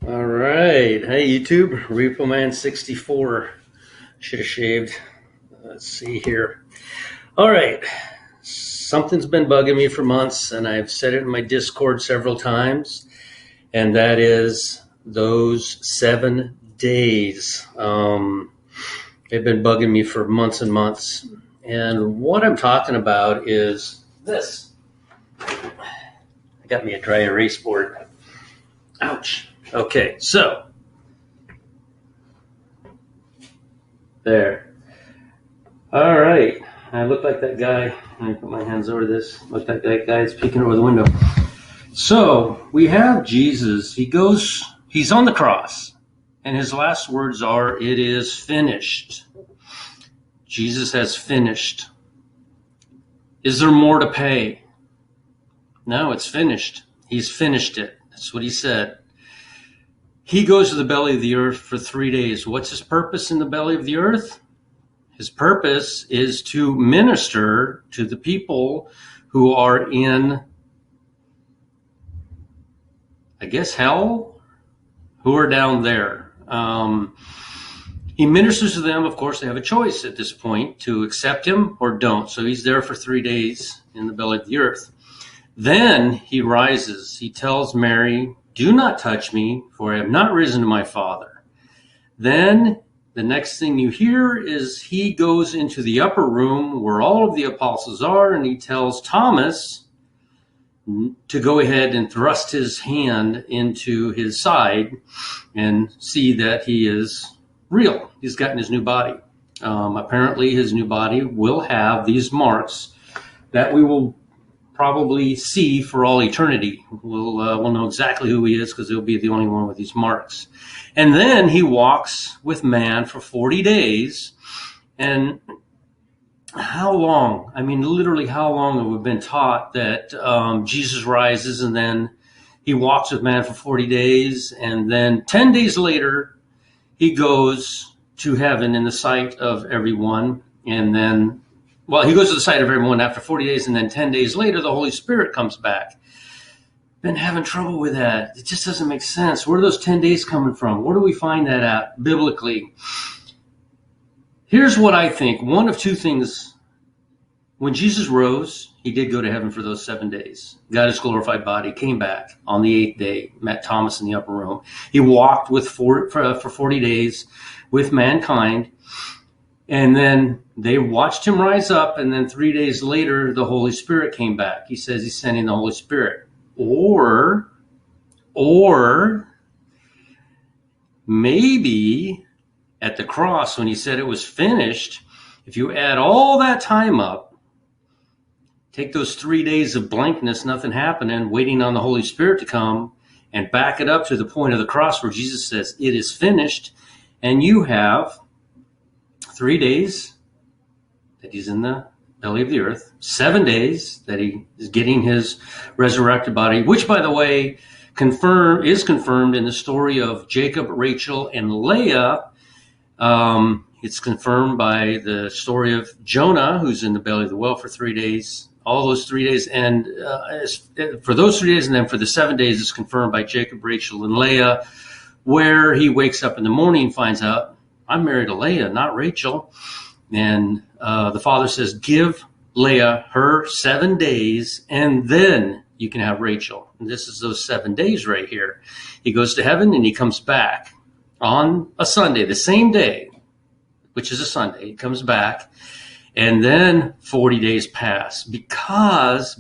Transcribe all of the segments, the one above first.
All right. Hey, YouTube. Repo Man 64. Should have shaved. Let's see here. All right. Something's been bugging me for months, and I've said it in my Discord several times, and that is those 7 days. They've been bugging me for months and months. And what I'm talking about is this. I got me a dry erase board. Ouch. Okay, so there. All right. I look like that guy. Let me put my hands over this. Look like that guy's peeking over the window. So we have Jesus. He's on the cross, and his last words are, "It is finished." Jesus has finished. Is there more to pay? No, it's finished. He's finished it. That's what he said. He goes to the belly of the earth for 3 days. What's his purpose in the belly of the earth? His purpose is to minister to the people who are in, I guess, hell, who are down there. He ministers to them. Of course, they have a choice at this point to accept him or don't. So he's there for 3 days in the belly of the earth. Then he rises. He tells Mary, "Do not touch me, for I have not risen to my Father." Then the next thing you hear is he goes into the upper room where all of the apostles are, and he tells Thomas to go ahead and thrust his hand into his side and see that he is real. He's gotten his new body. Apparently his new body will have these marks that we will probably see for all eternity. We'll know exactly who he is because he'll be the only one with these marks. And then he walks with man for 40 days. And how long? I mean, literally how long have we been taught that Jesus rises and then he walks with man for 40 days. And then 10 days later, he goes to heaven in the sight of everyone. And then he goes to the sight of everyone after 40 days, and then 10 days later, the Holy Spirit comes back. Been having trouble with that. It just doesn't make sense. Where are those 10 days coming from? Where do we find that at biblically? Here's what I think. One of two things. When Jesus rose, he did go to heaven for those 7 days. Got his glorified body, came back on the 8th day, met Thomas in the upper room. He walked for 40 days with mankind. And then they watched him rise up, and then 3 days later, the Holy Spirit came back. He says he's sending the Holy Spirit. Or maybe at the cross, when he said it was finished, if you add all that time up, take those 3 days of blankness, nothing happening, waiting on the Holy Spirit to come, and back it up to the point of the cross where Jesus says, "It is finished," and you have 3 days that he's in the belly of the earth, 7 days that he is getting his resurrected body, which, by the way, is confirmed in the story of Jacob, Rachel, and Leah. It's confirmed by the story of Jonah, who's in the belly of the whale for 3 days. All those 3 days, and for those 3 days, and then for the 7 days, it's confirmed by Jacob, Rachel, and Leah, where he wakes up in the morning and finds out, "I'm married to Leah, not Rachel." And the father says, "Give Leah her 7 days, and then you can have Rachel." And this is those 7 days right here. He goes to heaven, and he comes back on a Sunday, the same day, which is a Sunday. He comes back, and then 40 days pass because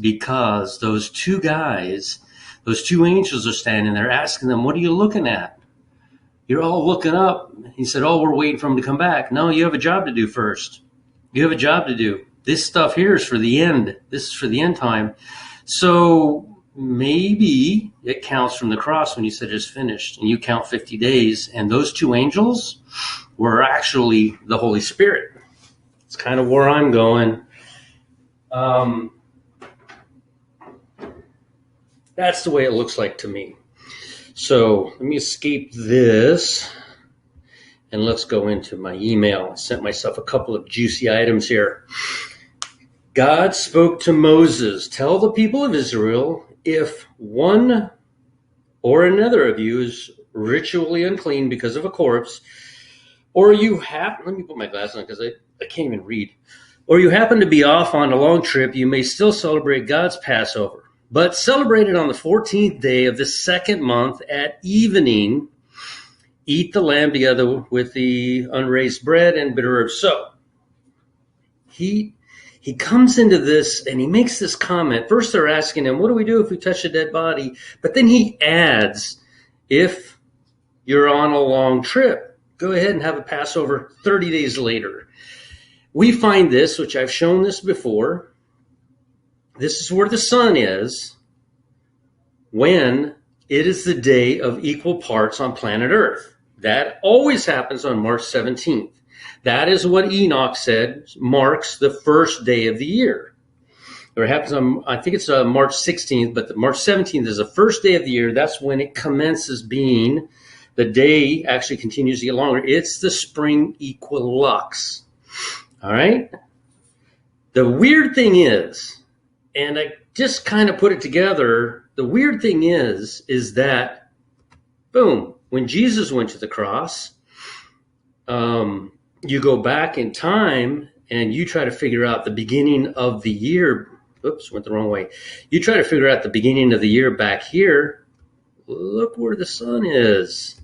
those two guys, those two angels are standing there asking them, "What are you looking at? You're all looking up." He said, "Oh, we're waiting for him to come back." "No, you have a job to do first. You have a job to do. This stuff here is for the end. This is for the end time." So maybe it counts from the cross when you said it's finished, and you count 50 days, and those two angels were actually the Holy Spirit. It's kind of where I'm going. That's the way it looks like to me. So let me escape this, and let's go into my email. I sent myself a couple of juicy items here. God spoke to Moses, "Tell the people of Israel, if one or another of you is ritually unclean because of a corpse, or you have, let me put my glasses on because I can't even read, or you happen to be off on a long trip, you may still celebrate God's Passover, but celebrate it on the 14th day of the second month at evening. Eat the lamb together with the unraised bread and bitter herbs. So he comes into this and he makes this comment. First they're asking him, what do we do if we touch a dead body? But then he adds, if you're on a long trip, go ahead and have a Passover 30 days later. We find this, which I've shown this before. This is where the sun is when it is the day of equal parts on planet Earth. That always happens on March 17th. That is what Enoch said marks the first day of the year. Or it happens on, I think it's March 16th, but March 17th is the first day of the year. That's when it commences being, the day actually continues to get longer. It's the spring equinox. All right? The weird thing is, and I just kind of put it together, the weird thing is that, boom, when Jesus went to the cross, you go back in time and you try to figure out the beginning of the year. Oops, went the wrong way. You try to figure out the beginning of the year back here. Look where the sun is.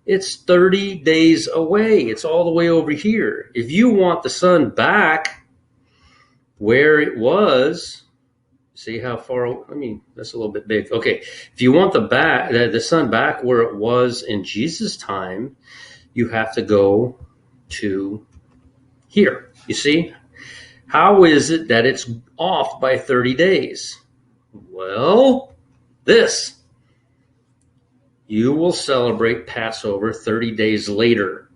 It's 30 days away. It's all the way over here. If you want the sun back where it was, see how far, I mean, that's a little bit big. Okay, if you want the sun back where it was in Jesus' time, you have to go to here. You see? How is it that it's off by 30 days? Well, this. You will celebrate Passover 30 days later.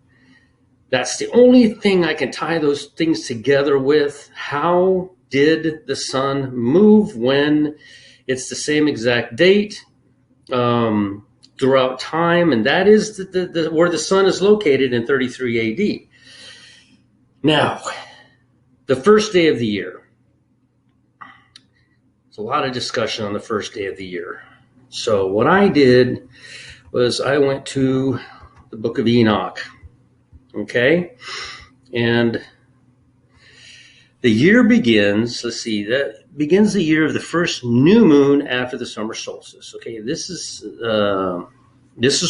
That's the only thing I can tie those things together with. How did the sun move when it's the same exact date throughout time? And that is where the sun is located in 33 AD. Now, the first day of the year. There's a lot of discussion on the first day of the year. So what I did was I went to the book of Enoch. Okay? And the year begins, let's see, that begins the year of the first new moon after the summer solstice. Okay, this is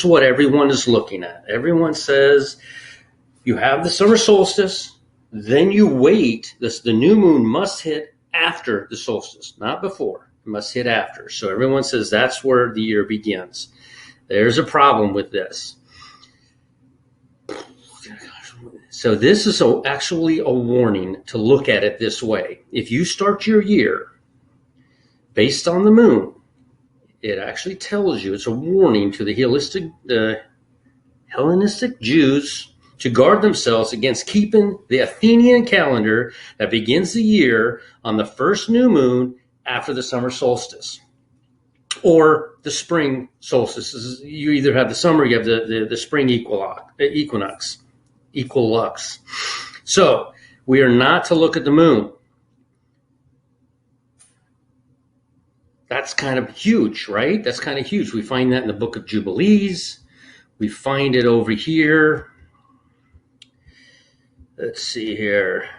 what everyone is looking at. Everyone says you have the summer solstice, then you wait. The new moon must hit after the solstice, not before. It must hit after. So everyone says that's where the year begins. There's a problem with this. So this is actually a warning to look at it this way. If you start your year based on the moon, it actually tells you, it's a warning to the Hellenistic Jews to guard themselves against keeping the Athenian calendar that begins the year on the first new moon after the summer solstice or the spring solstice. You either have the summer, you have the spring equinox. So we are not to look at the moon. That's kind of huge, right? That's kind of huge. We find that in the book of Jubilees. We find it over here. Let's see here.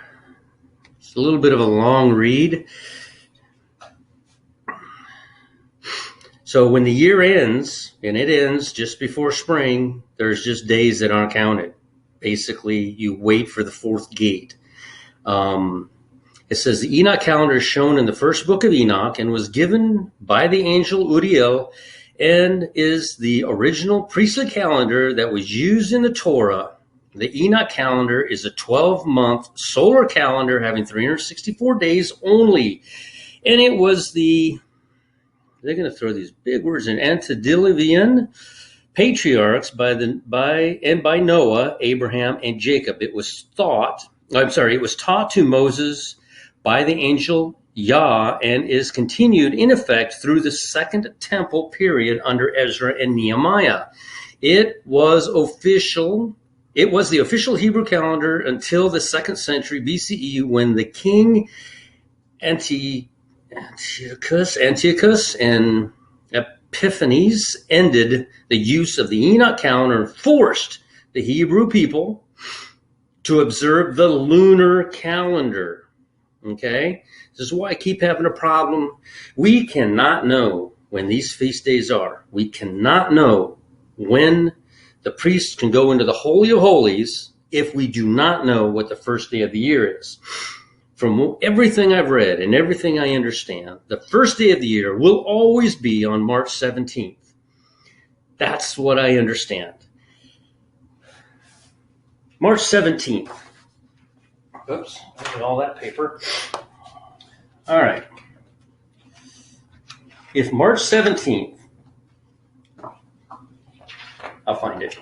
It's a little bit of a long read. So when the year ends, and it ends just before spring, there's just days that aren't counted. Basically, you wait for the fourth gate. It says the Enoch calendar is shown in the first book of Enoch and was given by the angel Uriel and is the original priestly calendar that was used in the Torah. The Enoch calendar is a 12-month solar calendar having 364 days only. And it was they're going to throw these big words in, antediluvian patriarchs by Noah, Abraham, and Jacob. It was taught to Moses by the angel Yah and is continued in effect through the Second Temple period under Ezra and Nehemiah. It was the official Hebrew calendar until the 2nd century BCE when the king Antiochus and Epiphanes ended the use of the Enoch calendar and forced the Hebrew people to observe the lunar calendar. Okay? This is why I keep having a problem. We cannot know when these feast days are. We cannot know when the priests can go into the Holy of Holies if we do not know what the first day of the year is. From everything I've read and everything I understand, the first day of the year will always be on March 17th. That's what I understand. March 17th. Oops, I need all that paper. All right. If March 17th, I'll find it.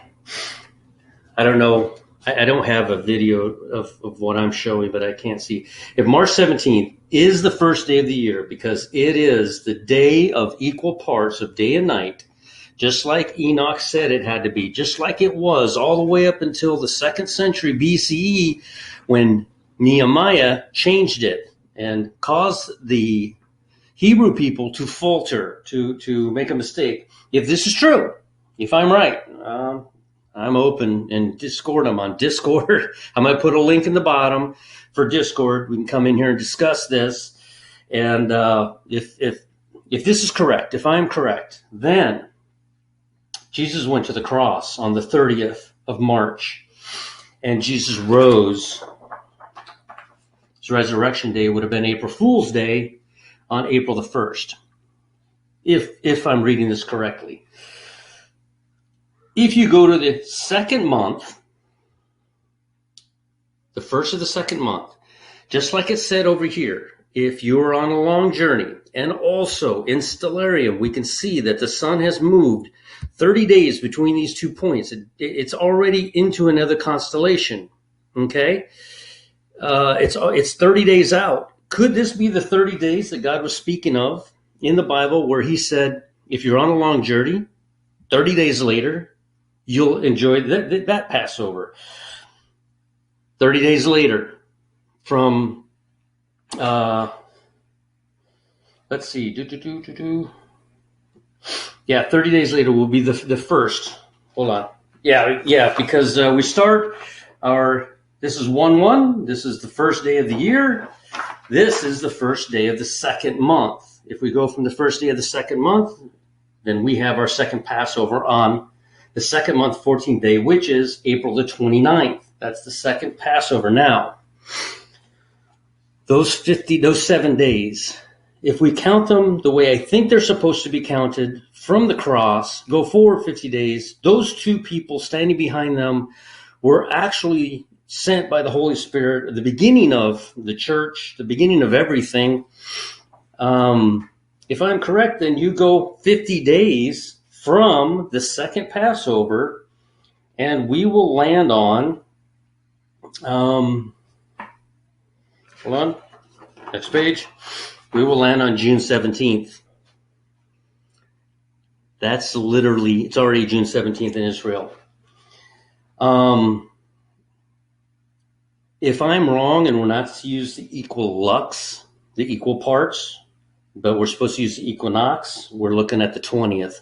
I don't know. I don't have a video of what I'm showing, but I can't see. If March 17th is the first day of the year, because it is the day of equal parts of day and night, just like Enoch said it had to be, just like it was all the way up until the 2nd century BCE when Nehemiah changed it and caused the Hebrew people to falter, to make a mistake. If this is true, if I'm right, I'm open and Discord. I'm on Discord. I might put a link in the bottom for Discord. We can come in here and discuss this. And if this is correct, if I'm correct, then Jesus went to the cross on the 30th of March, and Jesus rose. His resurrection day would have been April Fool's Day on April the 1st, if I'm reading this correctly. If you go to the second month, the first of the second month, just like it said over here, if you're on a long journey, and also in Stellarium, we can see that the sun has moved 30 days between these 2 points. It's already into another constellation, okay? It's 30 days out. Could this be the 30 days that God was speaking of in the Bible where he said, if you're on a long journey, 30 days later, you'll enjoy that Passover. 30 days later from, let's see, yeah, 30 days later will be the first. Hold on. Yeah, because we start this is 1/1. This is the first day of the year. This is the first day of the second month. If we go from the first day of the second month, then we have our second Passover on the second month, 14th day, which is April the 29th. That's the second Passover. Now, those 7 days, if we count them the way I think they're supposed to be counted from the cross, go forward 50 days, those 2 people standing behind them were actually sent by the Holy Spirit at the beginning of the church, the beginning of everything. If I'm correct, then you go 50 days from the second Passover, and we will land on, hold on, next page. We will land on June 17th. That's literally, it's already June 17th in Israel. If I'm wrong and we're not to use the equal lux, the equal parts, but we're supposed to use the equinox, we're looking at the 20th.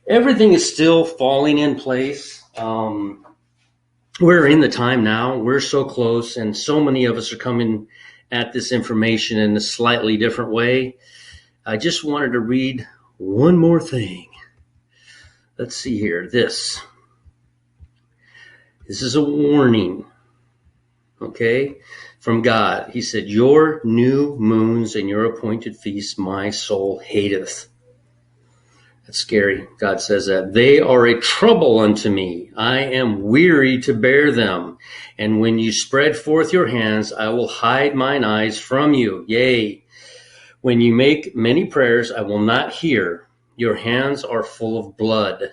Everything is still falling in place. We're in the time now. We're so close, and so many of us are coming at this information in a slightly different way. I just wanted to read one more thing. Let's see here. This is a warning, okay, from God. He said, your new moons and your appointed feasts my soul hateth. That's scary. God says that. They are a trouble unto me. I am weary to bear them. And when you spread forth your hands, I will hide mine eyes from you. Yea, when you make many prayers, I will not hear. Your hands are full of blood.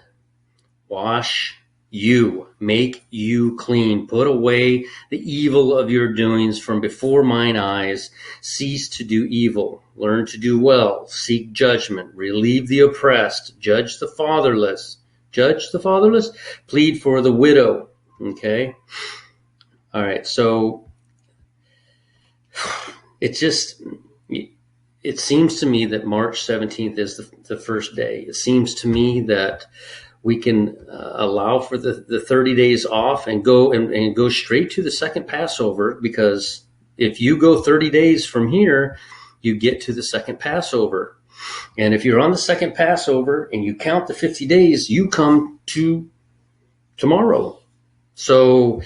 Wash you, make you clean. Put away the evil of your doings from before mine eyes. Cease to do evil. Learn to do well. Seek judgment. Relieve the oppressed. Judge the fatherless. Plead for the widow. Okay? All right, so it's just, it seems to me that March 17th is the first day. It seems to me that we can allow for the 30 days off and go straight to the second Passover, because if you go 30 days from here, you get to the second Passover. And if you're on the second Passover and you count the 50 days, you come to tomorrow. So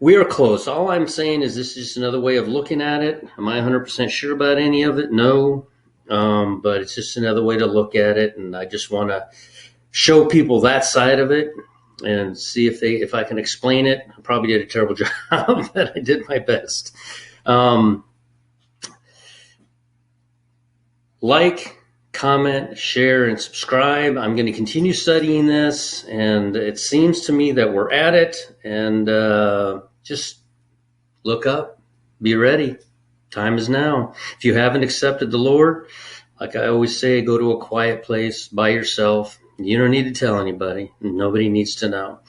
we are close. All I'm saying is this is just another way of looking at it. Am I 100% sure about any of it? No. But it's just another way to look at it. And I just want to show people that side of it and see if I can explain it. I probably did a terrible job, but I did my best. Like, comment, share, and subscribe. I'm going to continue studying this, and it seems to me that we're at it. And just look up, be ready. Time is now. If you haven't accepted the Lord, like I always say, go to a quiet place by yourself. You don't need to tell anybody. Nobody needs to know.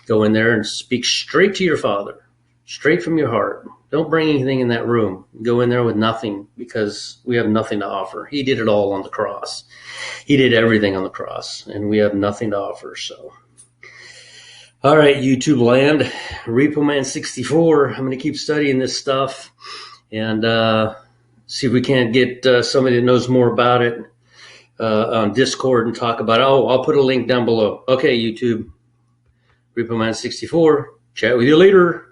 Go in there and speak straight to your Father, straight from your heart. Don't bring anything in that room. Go in there with nothing, because we have nothing to offer. He did it all on the cross. He did everything on the cross, and we have nothing to offer. So, all right, YouTube land, Repo Man 64. I'm going to keep studying this stuff and see if we can't get somebody that knows more about it on Discord and talk about it. Oh, I'll put a link down below. Okay, YouTube, Repo Man 64. Chat with you later.